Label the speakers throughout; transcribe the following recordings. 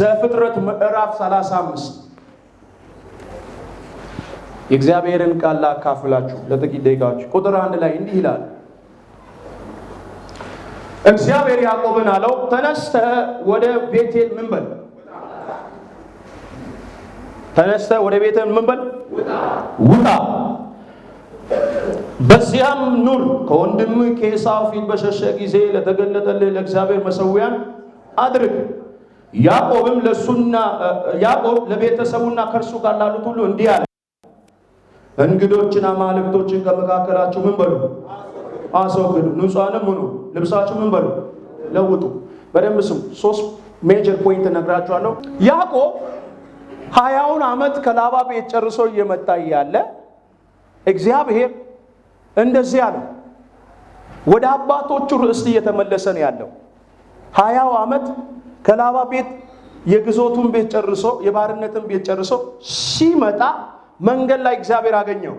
Speaker 1: ዘፍጥረት ምዕራፍ 35 የእግዚአብሔርን ቃል ላካፍላችሁ ለጥቂት ደቂቃዎች። ቁጥር 1 ላይ እንዲህ ይላል፣ እግዚአብሔር ያዕቆብን አለው ተነስተህ ወደ ቤቴል ምን በል? ተነስተህ ወደ ቤቴል ምን በል? ውጣ። በዚያም ኑር። ከወንድምህ ከዔሳው ፊት በሸሸ ጊዜ ለተገለጠልህ ለእግዚአብሔር መሠዊያን አድርግ። ያዕቆብም ለቤተሰቡና ከእርሱ ጋር ላሉት ሁሉ እንዲህ አለ፣ እንግዶችን አማልክቶችን ከመካከላችሁ ምን በሉ? አስወግዱ። ንጹሐንም ሁኑ። ልብሳችሁ ምን በሉ? ለውጡ። በደንብ ስሙ። 3 ሜጀር ፖይንት እነግራችኋለሁ። ያዕቆብ 20 ዓመት ከላባ ቤት ጨርሶ እየመጣ ያለ እግዚአብሔር እንደዚህ አለ፣ ወደ አባቶቹ ርስት እየተመለሰ ነው ያለው። 20 ዓመት ከላባ ቤት የግዞቱን ቤት ጨርሶ የባርነትን ቤት ጨርሶ ሲመጣ መንገድ ላይ እግዚአብሔር አገኘው።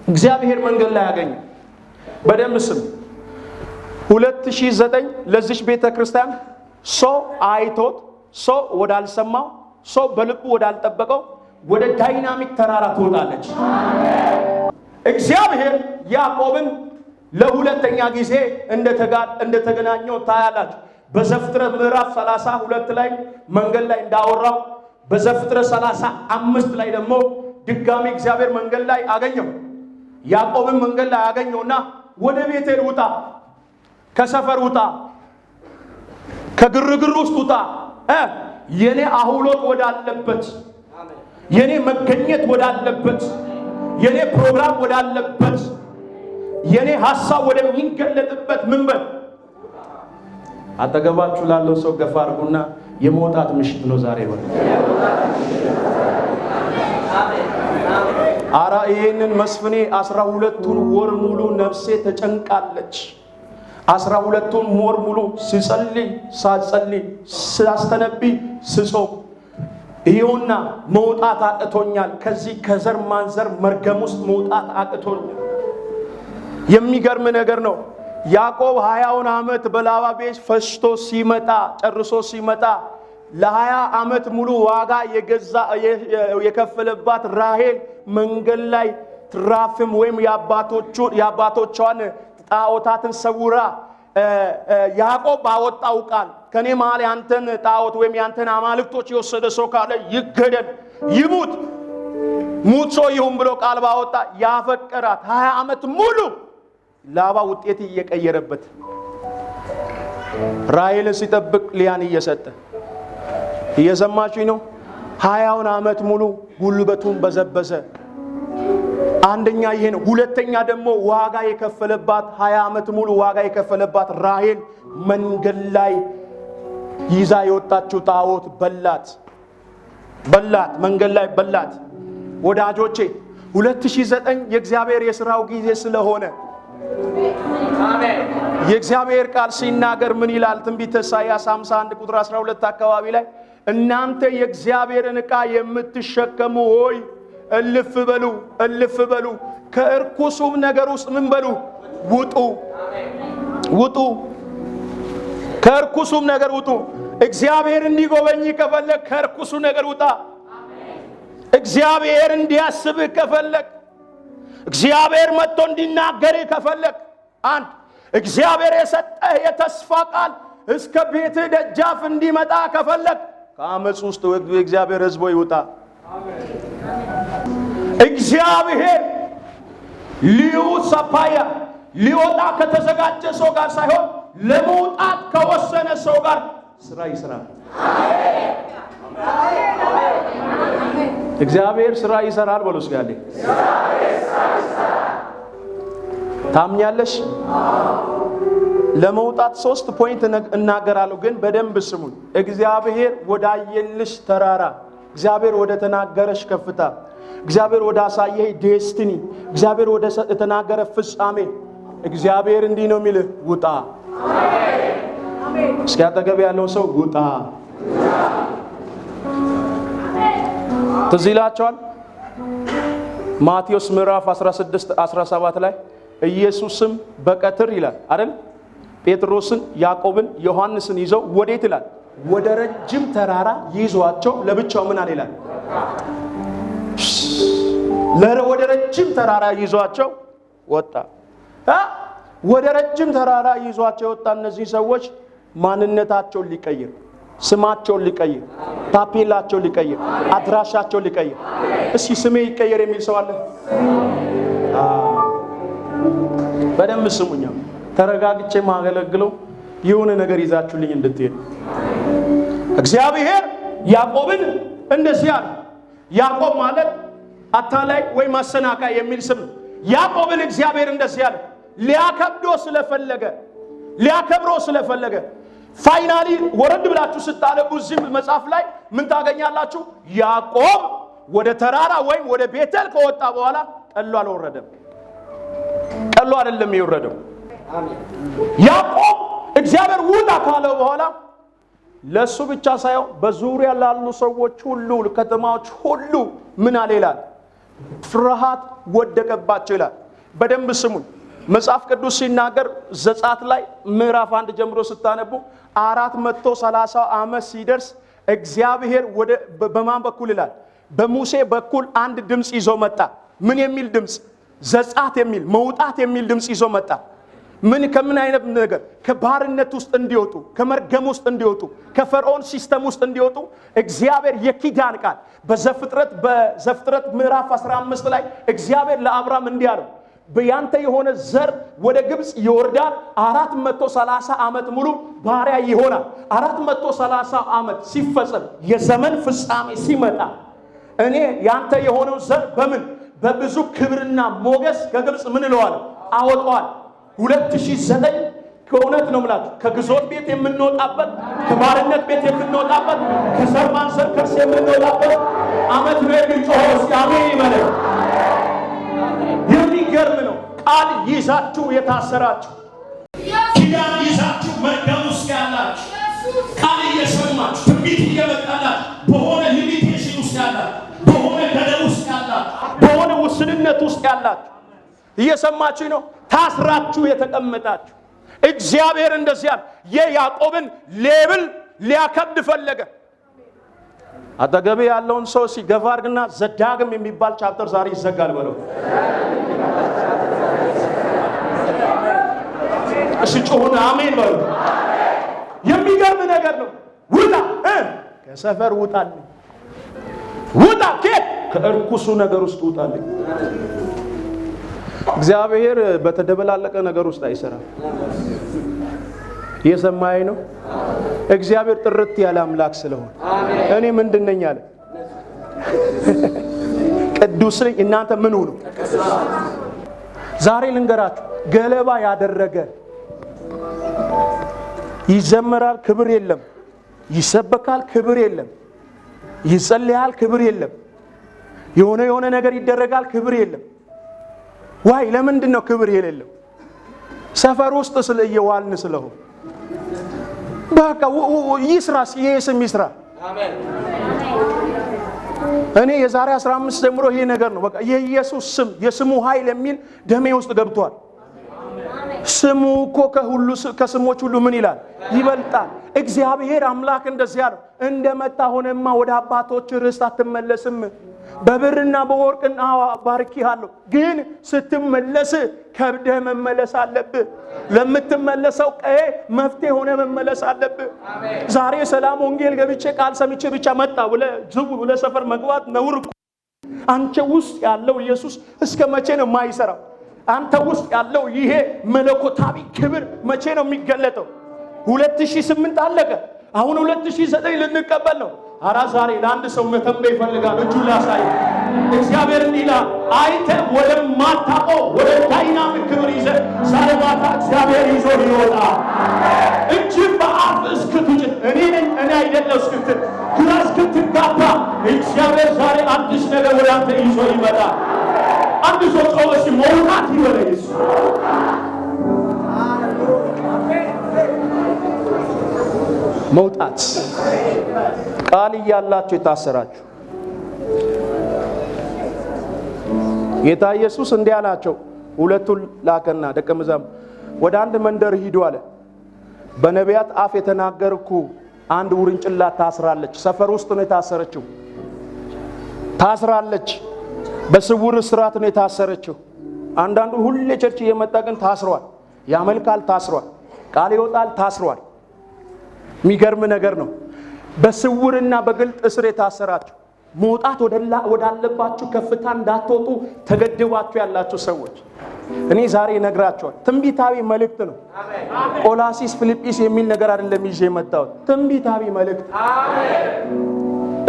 Speaker 1: እግዚአብሔር መንገድ ላይ አገኘው። በደንብ ስም 2009 ለዚህ ቤተ ክርስቲያን ሰው አይቶት ሰው ወዳልሰማው ሰው በልቡ ወዳልጠበቀው ወደ ዳይናሚክ ተራራ ትወጣለች። እግዚአብሔር ያዕቆብን ለሁለተኛ ጊዜ እንደተገናኘው ታያላችሁ። በዘፍጥረት ምዕራፍ 32 ላይ መንገድ ላይ እንዳወራው በዘፍጥረት 35 ላይ ደግሞ ድጋሚ እግዚአብሔር መንገድ ላይ አገኘው። ያዕቆብን መንገድ ላይ አገኘውና ወደ ቤቴል ውጣ፣ ከሰፈር ውጣ፣ ከግርግር ውስጥ ውጣ፣ የኔ አሁሎት ወዳለበት፣ የኔ መገኘት ወዳለበት፣ የኔ ፕሮግራም ወዳለበት፣ የኔ ሐሳብ ወደሚገለጥበት ምን በል። አጠገባችሁ ላለው ሰው ገፋ አድርጉና የመውጣት ምሽት ነው ዛሬ ወደ አራ ይሄንን መስፍኔ 12ቱን ወር ሙሉ ነፍሴ ተጨንቃለች። 12ቱን ወር ሙሉ ሲጸልይ ሳጸልይ ሳስተነብይ ስጾም ይሁንና መውጣት አቅቶኛል። ከዚህ ከዘር ማንዘር መርገም ውስጥ መውጣት አቅቶኛል። የሚገርም ነገር ነው። ያዕቆብ 20 ዓመት በላባ ቤት ፈሽቶ ሲመጣ ጨርሶ ሲመጣ ለ20 ዓመት ሙሉ ዋጋ የከፈለባት ራሔል መንገድ ላይ ትራፍም ወይም የአባቶቿን ጣዖታትን ሰውራ ያዕቆብ ባወጣው ቃል ከኔ መሃል ያንተን ጣዖት ወይም ያንተን አማልክቶች የወሰደ ሰው ካለ ይገደል፣ ይሙት፣ ሙት ሰው ይሁን ብሎ ቃል ባወጣ ያፈቀራት 20 ዓመት ሙሉ ላባ ውጤት እየቀየረበት ራሔልን ሲጠብቅ ሊያን እየሰጠ እየሰማችኝ ነው። 20 ዓመት ሙሉ ጉልበቱን በዘበዘ። አንደኛ ይሄ ነው። ሁለተኛ ደግሞ ዋጋ የከፈለባት 20 ዓመት ሙሉ ዋጋ የከፈለባት ራሔል መንገድ ላይ ይዛ የወጣችው ጣዖት በላት፣ መንገድ ላይ በላት። ወዳጆቼ 2009 የእግዚአብሔር የሥራው ጊዜ ስለሆነ አሜን። የእግዚአብሔር ቃል ሲናገር ምን ይላል? ትንቢተ ኢሳይያስ 51 ቁጥር 12 አካባቢ ላይ እናንተ የእግዚአብሔርን ዕቃ የምትሸከሙ ሆይ እልፍ በሉ፣ ከእርኩሱም ነገር ውስጥ ምን በሉ? ውጡ። ከእርኩሱም ነገር ውጡ። እግዚአብሔር እንዲጎበኝ ከፈለግ ከእርኩሱ ነገር ውጣ። እግዚአብሔር እንዲያስብህ ከፈለግ፣ እግዚአብሔር መጥቶ እንዲናገርህ ከፈለግ፣ አንድ እግዚአብሔር የሰጠህ የተስፋ ቃል እስከ ቤትህ ደጃፍ እንዲመጣ ከፈለግ ከአመፅ ውስጥ የእግዚአብሔር ሕዝብ ይውጣ። እግዚአብሔር ሊወጣ ከተዘጋጀ ሰው ጋር ሳይሆን ለመውጣት ከወሰነ ሰው ጋር ስራ ይሰራል። እግዚአብሔር ስራ ይሰራል ብሎ እስኪያለ ታምኛለሽ? ለመውጣት 3 ፖይንት እናገራለሁ፣ ግን በደንብ ስሙን። እግዚአብሔር ወዳየልሽ ተራራ፣ እግዚአብሔር ወደ ተናገረሽ ከፍታ፣ እግዚአብሔር ወደ አሳየህ ዴስቲኒ፣ እግዚአብሔር ወደ ተናገረ ፍጻሜ እግዚአብሔር እንዲህ ነው የሚልህ፣ ውጣ። እስኪ አጠገብ ያለው ሰው ውጣ። ትዝ ይላችኋል ማቴዎስ ምዕራፍ 16-17 ላይ ኢየሱስም በቀትር ይላል አይደል? ጴጥሮስን፣ ያዕቆብን፣ ዮሐንስን ይዘው ወዴት ይላል? ወደ ረጅም ተራራ ይዟቸው ለብቻው ምን አለ ይላል? ወደ ረጅም ተራራ ይዟቸው ወጣ። ወደ ረጅም ተራራ ይዟቸው ወጣ። እነዚህ ሰዎች ማንነታቸውን ሊቀይር፣ ስማቸውን ሊቀይር፣ ታፔላቸውን ሊቀይር፣ አድራሻቸውን ሊቀይር። እስኪ ስሜ ይቀየር የሚል ሰው አለ? በደንብ ስሙኛ። ተረጋግቼ ማገለግለው የሆነ ነገር ይዛችሁልኝ እንድትሄዱ። እግዚአብሔር ያዕቆብን እንደዚህ አለ። ያዕቆብ ማለት አታላይ ወይ ማሰናካይ የሚል ስም። ያዕቆብን እግዚአብሔር እንደዚህ አለ። ሊያከብረው ስለፈለገ ፋይናሊ ወረድ ብላችሁ ስታነቡ እዚህ መጽሐፍ ላይ ምን ታገኛላችሁ? ያዕቆብ ወደ ተራራ ወይም ወደ ቤተል ከወጣ በኋላ ቀሎ አልወረደም። ቀሎ አይደለም የወረደው። ያዕቆብ እግዚአብሔር ውጣ ካለው በኋላ ለሱ ብቻ ሳይሆን በዙሪያ ላሉ ሰዎች ሁሉ፣ ከተማዎች ሁሉ ምን አለ ይላል? ፍርሃት ወደቀባቸው ይላል። በደንብ ስሙኝ። መጽሐፍ ቅዱስ ሲናገር ዘጸአት ላይ ምዕራፍ 1 ጀምሮ ስታነቡ 430 ዓመት ሲደርስ እግዚአብሔር በማን በኩል ይላል? በሙሴ በኩል አንድ ድምጽ ይዞ መጣ። ምን የሚል ድምጽ? ዘጸአት የሚል መውጣት የሚል ድምጽ ይዞ መጣ። ከምን አይነት ነገር? ከባርነት ውስጥ እንዲወጡ፣ ከመርገም ውስጥ እንዲወጡ፣ ከፈርዖን ሲስተም ውስጥ እንዲወጡ እግዚአብሔር የኪዳን ቃል በዘፍጥረት ምዕራፍ 15 ላይ እግዚአብሔር ለአብርሃም እንዲህ አለው፣ በያንተ የሆነ ዘር ወደ ግብጽ ይወርዳል፣ 430 ዓመት ሙሉ ባሪያ ይሆናል። 430 ዓመት ሲፈጸም የዘመን ፍጻሜ ሲመጣ እኔ ያንተ የሆነው ዘር በብዙ ክብርና ሞገስ ከግብጽ ምን እለዋለሁ? አወጣዋል። 2009 ከእውነት ነው የምላችሁ ከግዞት ቤት የምንወጣበት፣ ከባርነት ቤት የምንወጣበት፣ ከዘር ማንዘር ከርስ የምንወጣበት ዓመት ነው የሚል ጮኸ አሜን ይበል። የሚገርም ነው። ቃል ይዛችሁ የታሰራችሁ፣ ኪዳን ይዛችሁ መርገም ውስጥ ያላችሁ፣ ቃል እየሰማችሁ ትንቢት እየመጣላችሁ በሆነ ሊሚቴሽን ውስጥ ያላችሁ፣ በሆነ ገደብ ውስጥ ያላችሁ፣ በሆነ ውስንነት ውስጥ ያላችሁ እየሰማችሁ ነው። ታስራችሁ የተቀመጣችሁ እግዚአብሔር እንደዚህ ያለ የያዕቆብን ሌብል ሊያከብድ ፈለገ። አጠገቤ ያለውን ሰው ሲገፋ አድርግና ዘዳግም የሚባል ቻፕተር ዛሬ ይዘጋል በለው። እሺ ጮሁና አሜን በሉ። የሚገርም ነገር ነው። ውጣ ከሰፈር ውጣልኝ፣ ውጣ ከእርኩሱ ነገር ውስጥ ውጣልኝ። እግዚአብሔር በተደበላለቀ ነገር ውስጥ አይሰራም። እየሰማኸኝ ነው? እግዚአብሔር ጥርት ያለ አምላክ ስለሆነ እኔ ምንድነኝ አለ? ቅዱስ ነኝ። እናንተ ምን ሁኑ? ዛሬ ልንገራችሁ፣ ገለባ ያደረገ ይዘመራል፣ ክብር የለም። ይሰበካል፣ ክብር የለም። ይጸልያል፣ ክብር የለም። የሆነ ነገር ይደረጋል፣ ክብር የለም። ዋይ ለምንድን ነው ክብር የሌለው? ሰፈር ውስጥ ስለየዋልን ስለሆነ በቃ ይስራስ ኢየሱስ ይስራ። አሜን። እኔ የዛሬ 15 ጀምሮ ይሄ ነገር ነው በቃ የኢየሱስ ስም የስሙ ኃይል የሚል ደሜ ውስጥ ገብቷል። ስሙ እኮ ከስሞች ሁሉ ምን ይላል? ይበልጣል። እግዚአብሔር አምላክ እንደዚህ ያለው እንደመጣ ሆነማ ወደ አባቶች ርስት አትመለስም። በብርና በወርቅና ባርኪሃለሁ፣ ግን ስትመለስ ከብደህ መመለስ አለብህ። ለምትመለሰው ቀዬ መፍትሄ ሆነ መመለስ አለብህ። ዛሬ ሰላም ወንጌል ገብቼ ቃል ሰምቼ ብቻ መጣ ብለህ ሰፈር መግባት ነውር። አንተ ውስጥ ያለው ኢየሱስ እስከ መቼ ነው የማይሰራው? አንተ ውስጥ ያለው ይሄ መለኮታዊ ክብር መቼ ነው የሚገለጠው? 2008 አለቀ። አሁን 2009 ልንቀበል ነው። አራ ዛሬ ለአንድ ሰው መተንበይ ይፈልጋል። እጁ ላሳይ። እግዚአብሔር እንዲላል አይተ ወደማታውቀው ወደ ዳይናሚክ ክብር ይዘህ ዛሬ ማታ እግዚአብሔር ይዞ ይወጣ። እጅ በአፍ እስክትጭን እኔ አይደለም እስክትል ግራ እስክትጋባ እግዚአብሔር ዛሬ አዲስ ነገር ወደ አንተ ይዞ ይመጣል። አንድ ሰው ጮኸ መውጣት ይበለኝ። መውጣት ቃል እያላችሁ የታሰራችሁ ጌታ ኢየሱስ እንዲህ አላቸው። ሁለቱን ላከና ደቀ መዛሙርት ወደ አንድ መንደር ሂዱ አለ። በነቢያት አፍ የተናገርኩ አንድ ውርንጭላት ታስራለች። ሰፈር ውስጥ ነው የታሰረችው። ታስራለች። በስውር እስራት ነው የታሰረችው። አንዳንዱ ሁሌ ቸርች እየመጣ ግን ታስሯል። ያመልካል፣ ታስሯል። ቃል ይወጣል፣ ታስሯል። የሚገርም ነገር ነው። በስውርና በግልጥ እስር የታሰራችሁ መውጣት ወዳለባችሁ ከፍታ እንዳትወጡ ተገድባችሁ ያላችሁ ሰዎች እኔ ዛሬ እነግራችኋለሁ። ትንቢታዊ መልእክት ነው። ቆላሲስ ፊልጵስ የሚል ነገር አይደለም ይዤ የመጣሁት። ትንቢታዊ መልእክት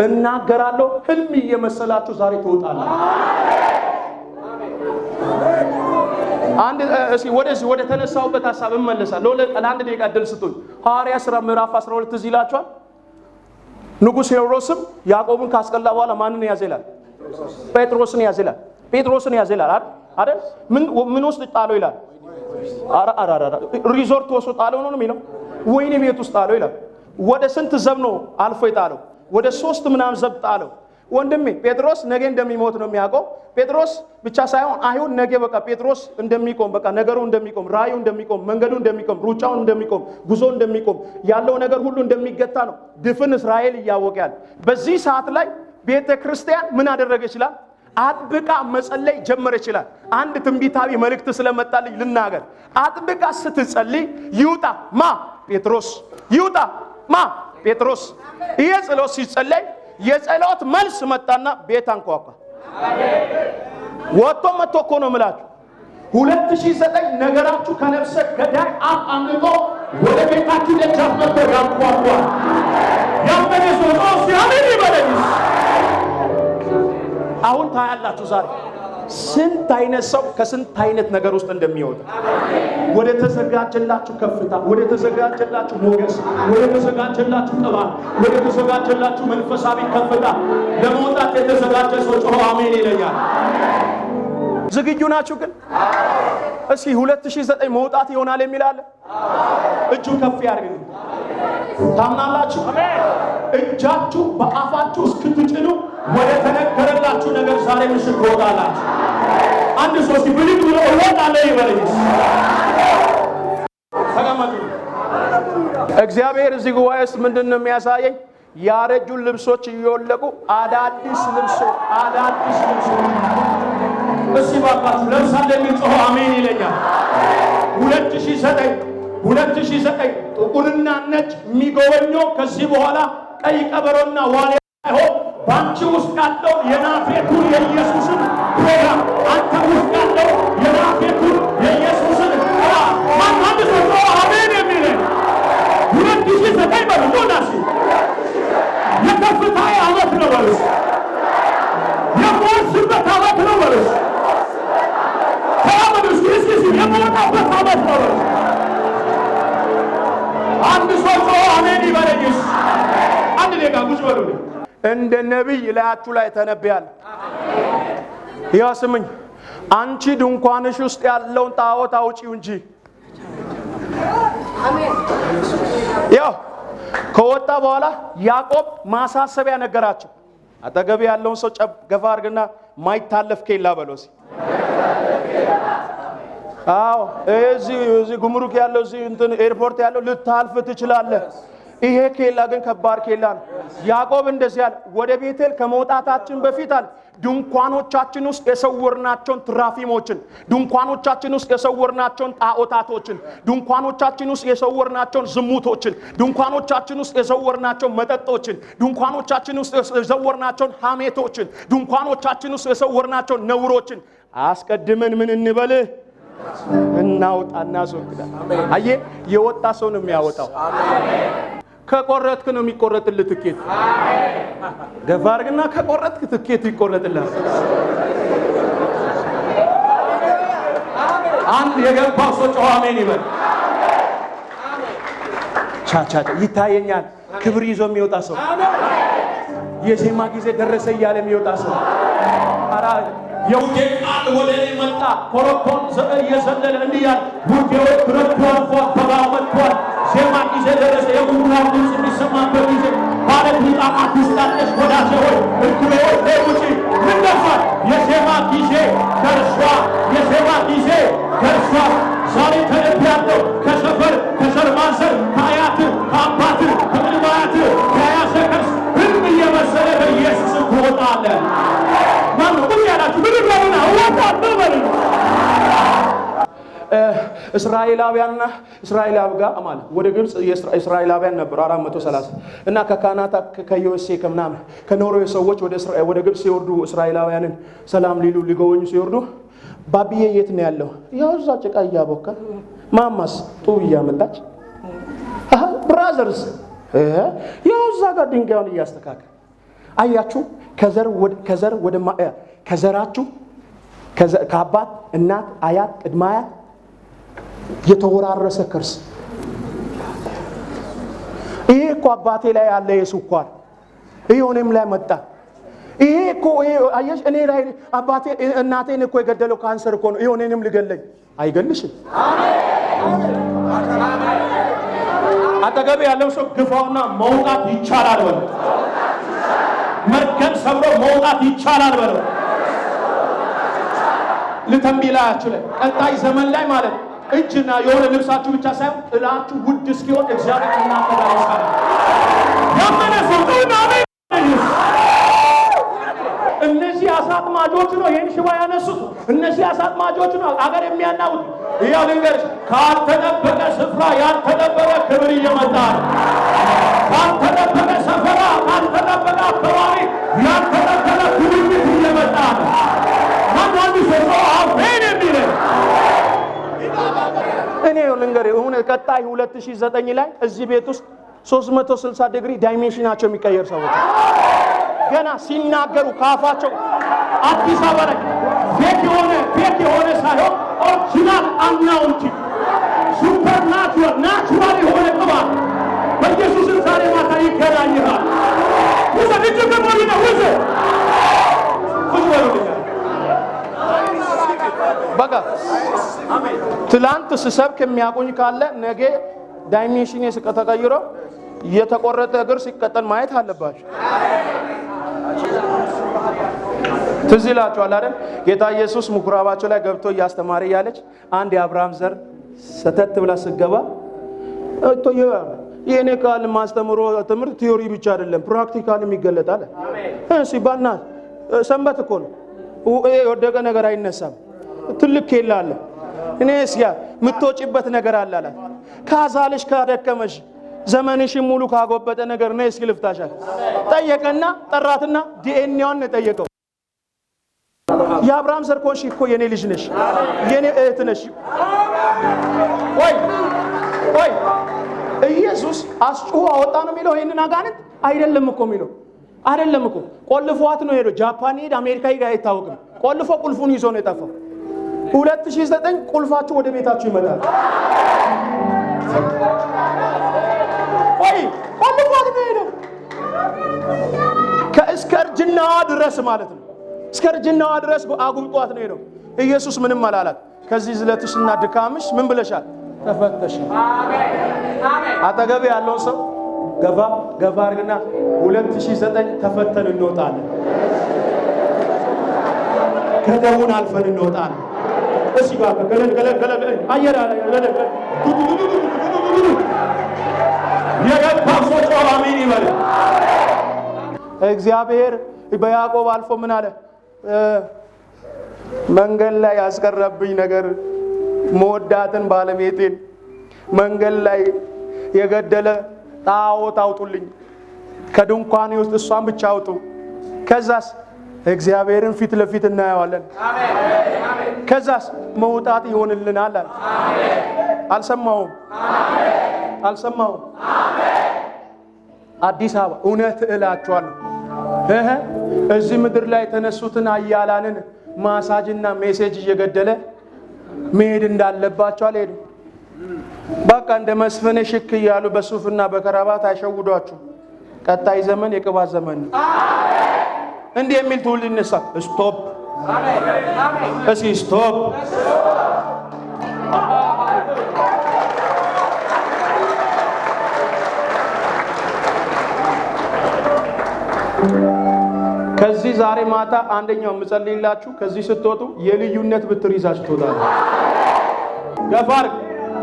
Speaker 1: እናገራለሁ። ህልም እየመሰላችሁ ዛሬ ትወጣላችሁ። ወደ ተነሳውበት ሐሳብ እመለሳለሁ። ለአንድ ደቂቃ እድል ስጡኝ። ሐዋርያት ሥራ ምዕራፍ 12 እዚህ ይላችኋል። ንጉሥ ሄሮድስም ያዕቆብን ካስቀላ በኋላ ማንን ያዘ ይላል? ጴጥሮስን ያዘ ይላል። ጴጥሮስን ያዘ ይላል አይደል? ምን ውስጥ ጣለው ይላል? ሪዞርት ውስጥ ጣለው ነው የሚለው። ወይኔ ቤት ውስጥ ጣለው ይላል። ወደ ስንት ዘብ ነው አልፎ ይጣለው? ወደ 3 ምናምን ዘብ ጣለው። ወንድሜ ጴጥሮስ ነገ እንደሚሞት ነው የሚያውቀው። ጴጥሮስ ብቻ ሳይሆን አይሁን ነገ በቃ ጴጥሮስ እንደሚቆም በቃ ነገሩ እንደሚቆም ራእዩ እንደሚቆም መንገዱ እንደሚቆም ሩጫውን እንደሚቆም ጉዞ እንደሚቆም ያለው ነገር ሁሉ እንደሚገታ ነው ድፍን እስራኤል እያወቀ ያለ። በዚህ ሰዓት ላይ ቤተ ክርስቲያን ምን አደረገ ይችላል? አጥብቃ መጸለይ ጀመረ ይችላል። አንድ ትንቢታዊ መልእክት ስለመጣልኝ ልናገር። አጥብቃ ስትጸልይ ይውጣ ማ ጴጥሮስ፣ ይውጣ ማ ጴጥሮስ። ይሄ ጸሎት ሲጸለይ የጸሎት መልስ መጣና ቤት አንኳኳ። ወጥቶ መጥቶ እኮ ነው የምላችሁ 2009 ነገራችሁ ከነፍሰ ገዳይ አፍ አምልጦ ወደ ቤታችሁ ደጃፍ መጥቶ ያንኳኳ። ያመነ ሰው ሲያምን ይበለኝ። አሁን ታያላችሁ ዛሬ ስንት አይነት ሰው ከስንት አይነት ነገር ውስጥ እንደሚወጣ። ወደ ተዘጋጀላችሁ ከፍታ፣ ወደ ተዘጋጀላችሁ ሞገስ፣ ወደ ተዘጋጀላችሁ ቅባት፣ ወደ ተዘጋጀላችሁ መንፈሳዊ ከፍታ ለመውጣት የተዘጋጀ ሰው ጮሆ አሜን ይለኛል። ዝግጁ ናችሁ ግን? እስኪ 2009 መውጣት ይሆናል የሚል አለ? እጁ ከፍ ያድርግ። ታምናላችሁ? እጃችሁ በአፋችሁ እስክትጭኑ ወደ ተነገረላችሁ ነገር ዛሬ ምሽት ትወጣላችሁ። አንድ ሰው ሲብልጥ ብሎ እወጣለሁ ይበለኝ። ተቀመጡ። እግዚአብሔር እዚህ ጉባኤ ውስጥ ምንድን ነው የሚያሳየኝ? ያረጁ ልብሶች እየወለቁ አዳዲስ ልብሶች እስኪ ባካችሁ ለምሳሌ የሚጮህ አሜን ይለኛል። 2009 ጥቁርና ነጭ የሚጎበኘው ከዚህ በኋላ ቀይ ቀበሮና ዋልያ አይሆን። ባንቺ ውስጥ ያለው የናፍሬቱን የኢየሱስን ፕሮግራም፣ አንተ ውስጥ ያለው የናፍሬቱን የኢየሱስን ማን አንድ ሰው አሜን የሚለኝ 2009 በሉናሲ የከፍታዬ ዓመት ነው በሉስ። የሞትበት ዓመት ነው በሉስ። ታበሉስ ክርስቶስ የሞተበት ዓመት ነው በሉስ። አንድ ሰው አሜን ይበለኝስ። አንድ ደቂቃ ቁጭ በሉልኝ። እንደ ነብይ ላያችሁ ላይ ተነብያል። ያው ስምኝ፣ አንቺ ድንኳንሽ ውስጥ ያለውን ጣዖት አውጪው እንጂ። አሜን። ያው ከወጣ በኋላ ያዕቆብ ማሳሰቢያ ነገራቸው። አጠገብ ያለውን ሰው ገፋ አድርግና ማይታለፍ ኬላ በለው። አዎ እዚህ ጉምሩክ ያለው እዚህ እንትን ኤርፖርት ያለው ልታልፍ ትችላለህ። ይሄ ኬላ ግን ከባድ ኬላ ነው። ያዕቆብ እንደዚህ ያለ ወደ ቤቴል ከመውጣታችን በፊት አለ ድንኳኖቻችን ውስጥ የሰወርናቸውን ትራፊሞችን፣ ድንኳኖቻችን ውስጥ የሰወርናቸውን ጣዖታቶችን፣ ድንኳኖቻችን ውስጥ የሰወርናቸውን ዝሙቶችን፣ ድንኳኖቻችን ውስጥ የሰወርናቸውን መጠጦችን፣ ድንኳኖቻችን ውስጥ የሰወርናቸውን ሐሜቶችን፣ ድንኳኖቻችን ውስጥ የሰወርናቸውን ነውሮችን አስቀድመን ምን እንበልህ እናውጣና ሶክዳ። አየ የወጣ ሰው ነው የሚያወጣው። ከቆረጥክ ነው የሚቆረጥልህ ትኬት። ገፋ አድርግና ከቆረጥክ ትኬት ይቆረጥልሃል። አንድ የገባው ሰው ጮህ አሜን ይበል። ቻቻ ይታየኛል። ክብር ይዞ የሚወጣ ሰው፣ የዜማ ጊዜ ደረሰ እያለ የሚወጣ ሰው። አራ የውዴ ቃል ወደ እኔ መጣ። ኮረኮን እየዘለለ እንዲህ ያለ ውዴው ብረቷል ፏል መጥቷል። ዜማ ጊዜ ደረሰ። የጉራው ድምፅ የሚሰማበት ጊዜ ባለት ሊጣማት ውስጣለች። ወዳጄ ሆይ እርግቤ ሆይ ውጪ ምን ደርሷል? የዜማ ጊዜ ደርሷል። የዜማ ጊዜ ደርሷል። ዛሬ ተነብያለሁ። ከሰፈር ከሰርማንሰር ከአያት ከአባት ከቅድመ አያት እስራኤላውያንና እስራኤላዊ ጋር ማለት ወደ ግብጽ እስራኤላውያን ነበር 430 እና ከካናታ ከዩኤስኤ ከምናምን ከኖርዌይ ሰዎች ወደ ግብጽ ሲወርዱ እስራኤላውያንን ሰላም ሊሉ ሊጎበኙ ሲወርዱ ባቢዬ የት ነው ያለው? ያው እዛ ጭቃ እያቦካ ማማስ ጡብ እያመጣች ብራዘርስ ያው እዛ ጋር ድንጋዩን እያስተካከለ አያችሁ። ከዘር ወደ ከዘራችሁ ከአባት እናት አያት ቅድመ አያት የተወራረሰ ከርስ። ይሄ እኮ አባቴ ላይ ያለ የስኳር ይሄ እኔም ላይ መጣ። ይሄ እኮ አየሽ እኔ ላይ አባቴ እናቴን እኮ የገደለው ካንሰር እኮ ነው። ይሄ እኔንም ሊገለኝ አይገልሽም። አሜን። አጠገብ ያለው ሰው ግፋውና መውጣት ይቻላል በለው። መርገም ሰብሮ መውጣት ይቻላል በለው። ለተንቢላችሁ ላይ ቀጣይ ዘመን ላይ ማለት እጅና የሆነ ልብሳችሁ ብቻ ሳይሆን ጥላችሁ ውድ እስኪሆን እግዚአብሔር እናንተ ጋር ይሰራል። ያመነ ሰው አሜን። እነዚህ አሳጥማጆች ነው ይሄን ሽባ ያነሱት። እነዚህ አሳጥማጆች ነው አገር የሚያናውጥ። ይሄው ልንገርሽ ካልተጠበቀ ስፍራ ያልተጠበቀ ክብር እየመጣ ነው። ካልተጠበቀ ሰፈራ ካልተጠበቀ አካባቢ ያልተጠበቀ ጉብኝት እየመጣ ነው። አንዳንዱ ሰው አሜን የሚል እኔ ልንገር እሁን ቀጣይ 2009 ላይ እዚህ ቤት ውስጥ 360 ዲግሪ ዳይሜንሽናቸው የሚቀየር ሰዎች ገና ሲናገሩ ካፋቸው አዲስ አበባ ላይ ፌክ የሆነ ሳይሆን ኦሪጂናል አናውንቲ ሱፐርናቹራል ናቹራል የሆነ ቅባት በኢየሱስ ዛሬ ማታ ይገናኛል። ወደ ልጅ ከሞሪ ነው ወደ በቃ አሜን። ትላንት ስሰብክ የሚያቆኝ ካለ ነገ ዳይሜንሽን ተቀይሮ የተቆረጠ እግር ሲቀጠል ማየት አለባችሁ። ትዝ ይላችኋል አይደል? ጌታ ኢየሱስ ምኩራባቸው ላይ ገብቶ እያስተማረ ያለች አንድ የአብርሃም ዘር ሰተት ብላ ስገባ የኔ ቃል ማስተምሮ ትምህርት ቲዮሪ ብቻ አይደለም ፕራክቲካልም ይገለጣል። አሜን። ሲባልና ሰንበት እኮ ነው። የወደቀ ነገር አይነሳም። ትልቅ ኬላ አለ። እኔስ ያ ምትወጪበት ነገር አለ አላት። ካዛልሽ ካደከመሽ ዘመንሽን ሙሉ ካጎበጠ ነገር ነው እስኪ ልፍታሻል ጠየቀና ጠራትና ዲኤንኤውን ነው ጠየቀው። የአብርሃም ዘር ኮንሽ እኮ የኔ ልጅ ነሽ የኔ እህት ነሽ። ወይ ኢየሱስ አስጮህ አወጣ ነው የሚለው ይሄንን አጋንንት አይደለም እኮ የሚለው አይደለም እኮ ቆልፏት ነው ሄዶ ጃፓን ሄድ አሜሪካ ሄድ አይታወቅም። ቆልፎ ቁልፉን ይዞ ነው የጠፋው። 2009 ቁልፋችሁ ወደ ቤታችሁ ይመጣል። ቆልፏት ነው ሄዶ ከእስከርጅናዋ ድረስ ማለት ነው። እስከርጅናዋ ድረስ አጉምጧት ነው ሄዶ። ኢየሱስ ምንም አላላት። ከዚህ ዝለትሽና ድካምሽ ምን ብለሻል? ተፈተሽ። አሜን። አጠገብ ያለውን ሰው ገባ አድርግና 2009 ተፈተን እንወጣለን። ከደቡን አልፈን እንወጣለን። እሺ ጋር ገለል አየራ የገባው ሰው አሜን ይበል። እግዚአብሔር በያዕቆብ አልፎ ምን አለ? መንገድ ላይ ያስቀረብኝ ነገር መወዳትን ባለቤቴን መንገድ ላይ የገደለ ጣዖት አውጡልኝ፣ ከድንኳኔ ውስጥ እሷን ብቻ አውጡ። ከዛስ እግዚአብሔርን ፊት ለፊት እናየዋለን። አሜን። ከዛስ መውጣት ይሆንልናል አለ። አሜን። አልሰማውም። አዲስ አበባ እውነት እላችኋለሁ እዚህ ምድር ላይ ተነሱትን አያላንን ማሳጅና ሜሴጅ እየገደለ መሄድ እንዳለባቸው አልሄዱ። በቃ እንደ መስፈነ ሽክ እያሉ በሱፍና በከራባት አይሸውዷችሁ። ቀጣይ ዘመን የቅባት ዘመን ነው። እንዲህ የሚል ትውልድ ይነሳ። ስቶፕ። እስኪ ስቶፕ። ከዚህ ዛሬ ማታ አንደኛው የምጸልይላችሁ ከዚህ ስትወጡ የልዩነት ብትር ይዛችሁ ትወጣላችሁ። ገፋር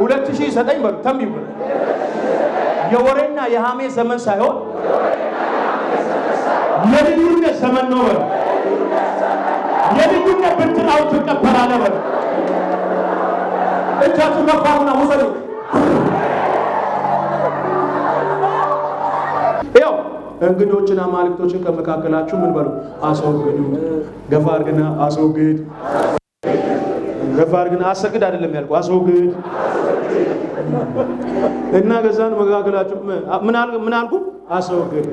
Speaker 1: 2009 በሉ ተንቢው የወሬና የሃሜ ዘመን ሳይሆን የልዩነት ዘመን ነው በሉ። የልዩነት ብትር አውጥቶ ተቀበላለ በሉ። እጃችሁ ከፋና ውሰዱ። ያው እንግዶችን አማልክቶችን ከመካከላችሁ ምን በሉ አስወግዱ። ገፋ አድርግና አስወግድ። ገፋ አድርግና አሰግድ አይደለም ያልኩ አስወግድ። እና ገዛን መካከላችሁ ምን አልኩ? አስወግድ።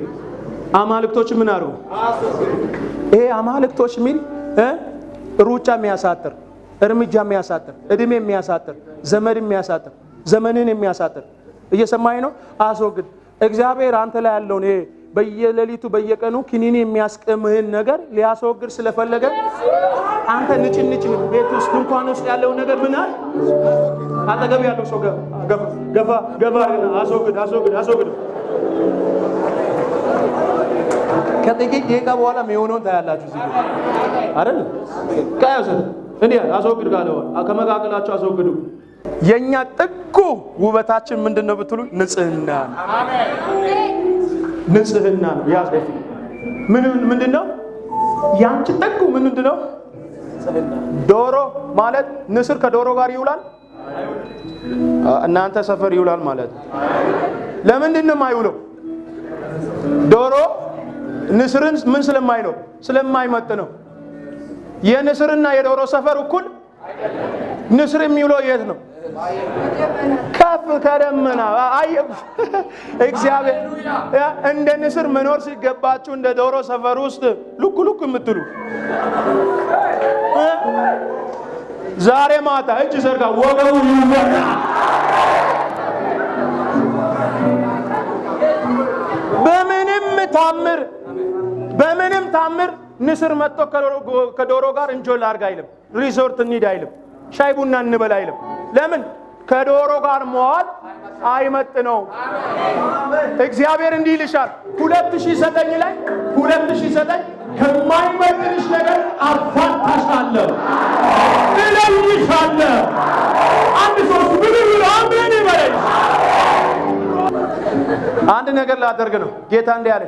Speaker 1: አማልክቶች ምን አሩ? ይሄ አማልክቶች ሚል ሩጫ የሚያሳጥር፣ እርምጃ የሚያሳጥር፣ እድሜ የሚያሳጥር፣ ዘመድ የሚያሳጥር፣ ዘመንን የሚያሳጥር እየሰማኝ ነው። አስወግድ። እግዚአብሔር አንተ ላይ ያለውን ይሄ በየሌሊቱ በየቀኑ ኪኒኒ የሚያስቀምህን ነገር ሊያስወግድ ስለፈለገ አንተ ንጭንጭ ቤት ውስጥ ድንኳን ውስጥ ያለውን ነገር ምን አለ? አጠገብ ያለው ሰው ገፋ አስወግድ። ከጥቂት ደቂቃ በኋላ የሚሆነውን ታያላችሁ። እዚህ አይደል? ካያሰ እንዴ አስወግድ ጋለው ከመካከላችሁ አስወግዱ። የኛ ጥጉ ውበታችን ምንድነው ብትሉ ንጽህና ነው። አሜን። ንጽህና ነው። ያስደፍ ምንድነው? ያንቺ ጥጉ ምንድነው? ዶሮ ማለት ንስር ከዶሮ ጋር ይውላል? እናንተ ሰፈር ይውላል ማለት ለምንድን ነው የማይውለው? ዶሮ ንስርን ምን ስለማይለው ስለማይመጥ ነው። የንስርና የዶሮ ሰፈር እኩል ንስር የሚውለው የት ነው? ከፍ ከደመና እግዚአብሔር እንደ ንስር መኖር ሲገባችሁ እንደ ዶሮ ሰፈር ውስጥ ሉክ የምትሉ ዛሬ ማታ እጅ ዘርጋ ወገቡ ይወራ። በምንም ታምር ንስር መጥቶ ከዶሮ ጋር እንጆል አድርግ አይልም። ሪዞርት እንሂድ አይልም። ሻይ ቡና እንበል አይልም። ለምን? ከዶሮ ጋር መዋል አይመጥነውም። እግዚአብሔር እንዲህ ይልሻል 2009 ላይ 2009 ከማይመጥንሽ ነገር አፋታሻለሁ፣ እለይሻለሁ። አንድ ሶስት ብሎ አሜን ይበል። አንድ ነገር ላደርግ ነው ጌታ እንዲህ አለ፣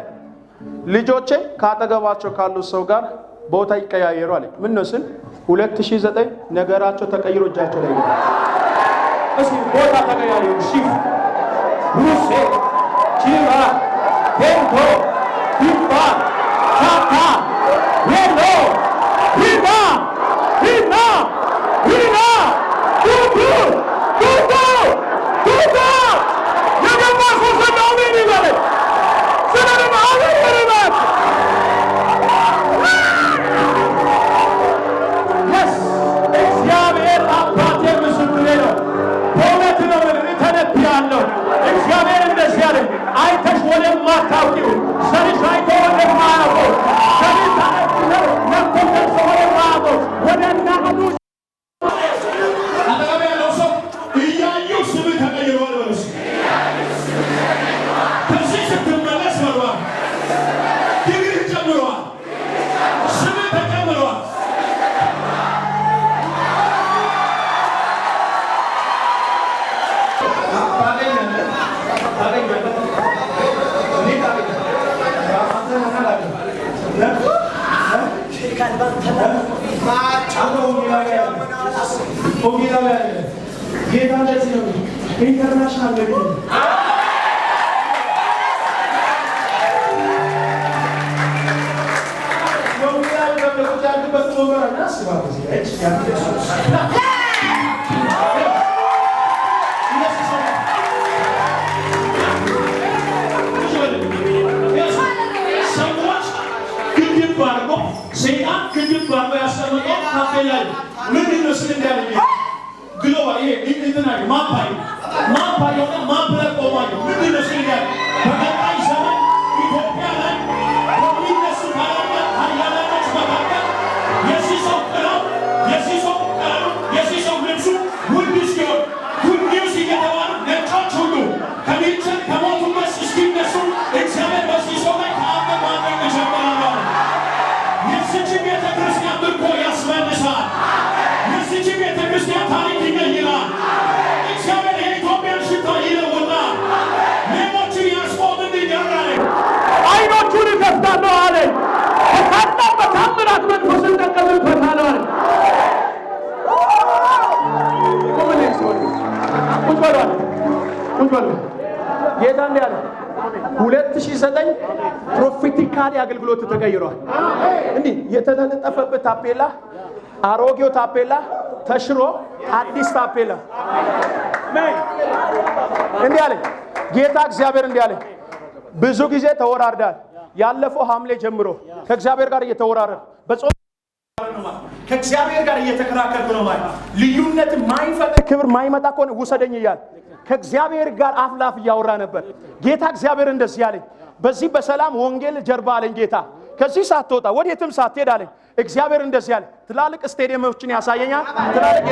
Speaker 1: ልጆቼ ካጠገባቸው ካሉ ሰው ጋር ቦታ ይቀያየሩ አለ። ምን ነው ስል 2009 ነገራቸው ተቀይሮ እጃቸው ላይ ነው። እስኪ ቦታ ተቀያየሩ። ሺፍ ሩሴ ቺራ ቴንቶ ሂባ ታታ ሄሎ ሂባ ሂና ሂና ቱቱ ቱቱ ቱቱ የገባ ሰው ምን ይበል ስለምን አሁን ይበል እግዚአብሔር አባቴ ምስክሬ ነው። በእውነት ነው ተነብያለሁ። እግዚአብሔር እንደዚህ አለ፣ አይተሽ ወደማታውቂው ዘርሽ አይቶ ወደማያውቀው ዘርሽ ታነብለው ለኮንደርሶ ወደማያውቀው ወደ እናቱ አጠገብ ያለው ሰው እያዩ ስምህ ተቀይሯል በሉስ። ከዚህ ስትመለስ በሏል፣ ዲግሪ ጨምሯል፣ ስምህ ተጨምሯል። ኢንተርናሽናል ሰይጣን ግድብ ባርጎ ያስቀመጠው ታፔላ ምንድን ነው ስል እንዳለኝ ግሎባል ይሄ እንትና ማፓይ የሆነ ማፕላ ቆማኝ ምንድን ነው ስል እንዳለ በቀጣይ ዘመን ኢትዮጵያ ላይ ከሚነሱ ሀያላኖች መካከል የዚህ ሰው ቀለም የዚህ ሰው ልብሱ ውድ ሲሆን ጉድ ኒውስ እየተባሉ ነጮች ሁሉ ከሚንቸን ከሞቱበት እስኪነሱ እግዚአብሔር በዚህ ሰው ላይ ከአመት ማድረግ ይጀምራል። የዚች ቤተ ክርስቲያን ምርኮ ያስመልሳል። የዚች ቤተ ክርስቲያን ታሪክ ይቀይራል። እግዚአብሔር የኢትዮጵያን ሽታ ይለውጣል። ፕሮፌቲካሊ አገልግሎት ተቀይሯል። እንዲህ የተለጠፈበት ታፔላ አሮጌው ታፔላ ተሽሮ አዲስ ታፔላ እንዲህ አለ ጌታ እግዚአብሔር እንዲህ አለ ብዙ ጊዜ ተወራርዳል ያለፈው ሐምሌ ጀምሮ ከእግዚአብሔር ጋር እየተወራረደ በጾም ከእግዚአብሔር ጋር እየተከራከርኩ ነው ማለት ልዩነት ማይፈጠር ክብር ማይመጣ ከሆነ ውሰደኝ ይያል ከእግዚአብሔር ጋር አፍላፍ ያወራ ነበር ጌታ እግዚአብሔር እንደዚህ ያለኝ በዚህ በሰላም ወንጌል ጀርባ አለኝ ጌታ ከዚህ ሳትወጣ ወዴትም ሳትሄድ አለኝ እግዚአብሔር እንደዚህ ያለ ትላልቅ ስቴዲየሞችን ያሳየኛል ትላልቅ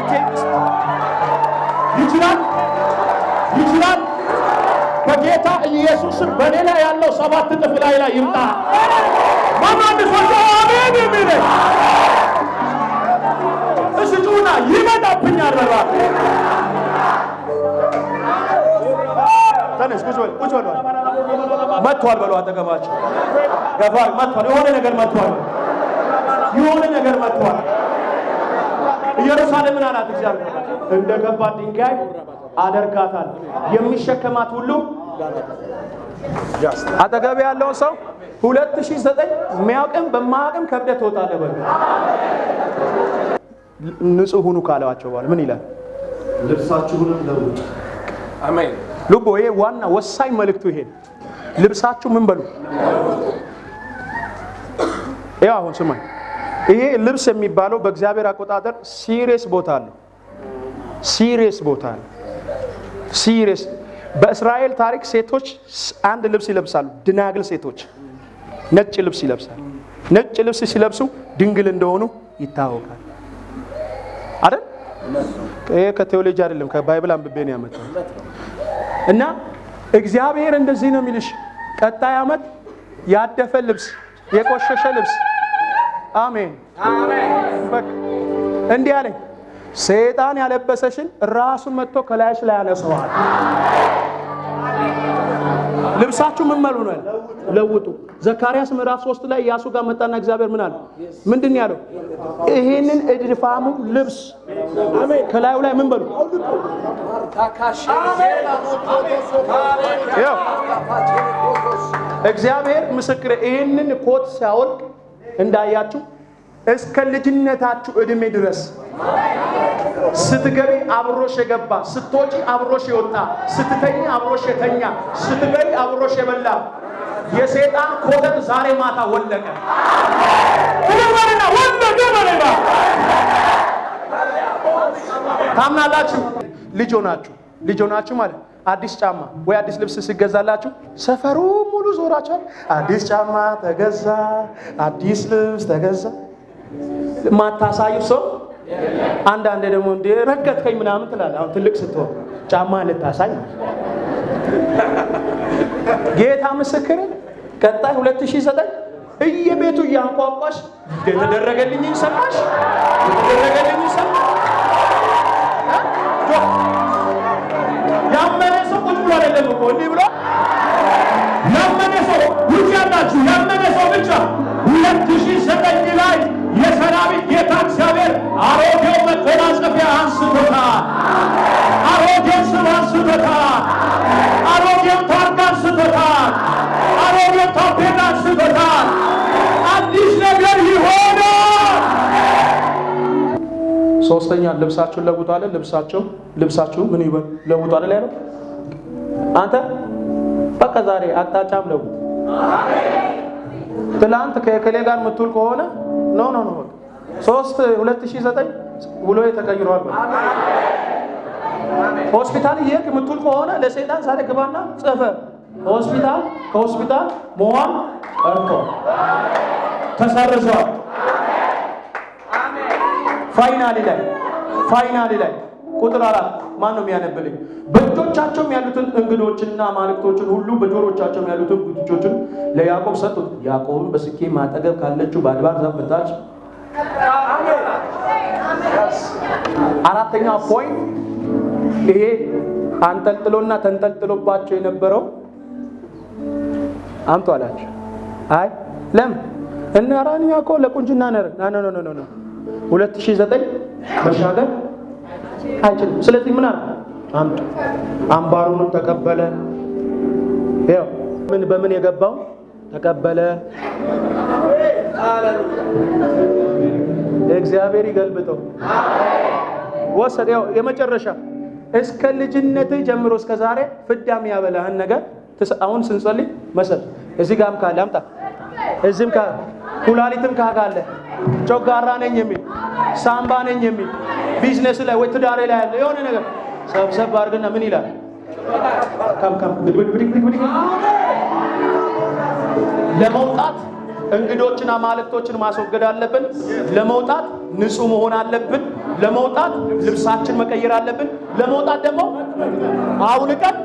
Speaker 1: ይችላል በጌታ ኢየሱስ በኔ ላይ ያለው 7 እጥፍ ላይ ይምጣ ማማን ፈቶ አሜን የሚል እሱና ይመጣብኛል በራ ተነስ ቁጭ በል መጥቷል በለው አጠገባቸው ገፋል መጥቷል የሆነ ነገር መጥቷል ኢየሩሳሌምን አላት እግዚአብሔር እንደገባ ድንጋይ አደርጋታል የሚሸከማት ሁሉ አጠገብ ያለው ሰው 2009 የሚያውቅም በማያውቅም ከብደት ወጣለ በል ንጹህ ሁኑ ካላቸው በኋላ ምን ይላል ልብሳችሁን ለውጡ አሜን ልቦ ይሄ ዋና ወሳኝ መልእክቱ ይሄ ልብሳችሁ ምን በሉ ያው አሁን ስማኝ ይሄ ልብስ የሚባለው በእግዚአብሔር አቆጣጠር ሲሪየስ ቦታ አለ ሲሪየስ በእስራኤል ታሪክ ሴቶች አንድ ልብስ ይለብሳሉ ድናግል ሴቶች ነጭ ልብስ ይለብሳሉ ነጭ ልብስ ሲለብሱ ድንግል እንደሆኑ ይታወቃል አይደል ይሄ ከቴዎሎጂ አይደለም ከባይብል አንብቤ ነው ያመጣው እና እግዚአብሔር እንደዚህ ነው የሚልሽ ቀጣይ አመት ያደፈ ልብስ የቆሸሸ ልብስ አሜን በቃ እንዲህ አለኝ ሰይጣን ያለበሰሽን ራሱን መጥቶ ከላይሽ ላይ ያነሳዋል ልብሳችሁ ምን መሉ ነው ለውጡ ዘካርያስ ምዕራፍ 3 ላይ ኢያሱ ጋር መጣና እግዚአብሔር ምን አለ ምንድን ያለው ይሄንን እድፋሙ ልብስ አሜን ከላዩ ላይ ምን በሉ እግዚአብሔር ምስክር ይሄንን ኮት ሲያወልቅ እንዳያችሁ እስከ ልጅነታችሁ እድሜ ድረስ ስትገቢ አብሮሽ የገባ ስትወጪ አብሮሽ የወጣ ስትተኛ አብሮሽ የተኛ ስትበይ አብሮሽ የበላ የሰይጣን ኮተት ዛሬ ማታ ወለቀ ወለቀ ታምናላችሁ ልጅ ሆናችሁ ማለት አዲስ ጫማ ወይ አዲስ ልብስ ሲገዛላችሁ ሰፈሩ ሙሉ ዞራችኋል አዲስ ጫማ ተገዛ አዲስ ልብስ ተገዛ ማታሳዩ ሰው አንዳንዴ ደግሞ እንደ ረገጥከኝ ምናምን ትላለህ አሁን ትልቅ ስትሆን ጫማ ልታሳይ ጌታ ምስክር ቀጣይ 2009 እየቤቱ ያንቋቋሽ የተደረገልኝ ሰማሽ ያመነ ሰው ቁጭ ብሎ አይደለም እኮ እንዲህ ብሎ ያመነ ሰው ውጭ ያላችሁ ያመነ ሰው ብቻ 2009 ላይ የሰራዊት ጌታ እግዚአብሔር አሮጌው መጎናጸፊያ አንስቶታል አሮጌው ስም አንስቶታል አሮጌው ታርጋ አንስቶታል አሮጌው ታፔላ አንስቶታል አዲስ ነገር ይሆናል ሶስተኛ ልብሳችሁን ለውጡ አለ ልብሳችሁ ምን ይበል ለውጡ አለ ያለው አንተ በቃ ዛሬ አቅጣጫም ለውጡ አሜን ትላንት ከከሌ ጋር ምትውል ከሆነ ኖ 2009 ውሎ ተቀይሯል ሆስፒታል ይሄክ ምትውል ከሆነ ለሰይጣን ዛሬ ግባና ጽፈ ሆስፒታል ሞዋን አርቶ ተሰርዟል ፋይናሊ ላይ ቁጥር 4 ማን ነው የሚያነብልኝ በእጆቻቸው ያሉትን እንግዶችና ማልክቶችን ሁሉ በጆሮቻቸው ያሉትን ጉትቾችን ለያዕቆብ ሰጡት ያዕቆብን በስኬም አጠገብ ካለችው በአድባር ዛፍ በታች አሜን አራተኛው ፖይንት ይሄ አንጠልጥሎና ተንጠልጥሎባቸው የነበረው አምጡ አላችሁ አይ ለምን እና ራንያ እኮ ለቁንጅና ነር ኖ 2009 መሻገር አይችልም ስለዚህ ምን አለ አምጡ አምባሩን ተቀበለ ያው በምን የገባው ተቀበለ። እግዚአብሔር ይገልብጠው። ወሰደ። ያው የመጨረሻ እስከ ልጅነት ጀምሮ እስከ ዛሬ ፍዳም ያበላህን ነገር አሁን ስንጸልይ መሰል እዚህ ጋርም ካለ አምጣ፣ እዚህም ካለ ኩላሊትም ካለ ጮጋራ ነኝ የሚል ሳምባ ነኝ የሚል ቢዝነስ ላይ ወይ ትዳሬ ላይ ያለ የሆነ ነገር ሰብሰብ አድርግና ምን ይላል? ከም ለመውጣት እንግዶችና ማለክቶችን ማስወገድ አለብን። ለመውጣት ንጹህ መሆን አለብን። ለመውጣት ልብሳችን መቀየር አለብን። ለመውጣት ደግሞ አውልቀን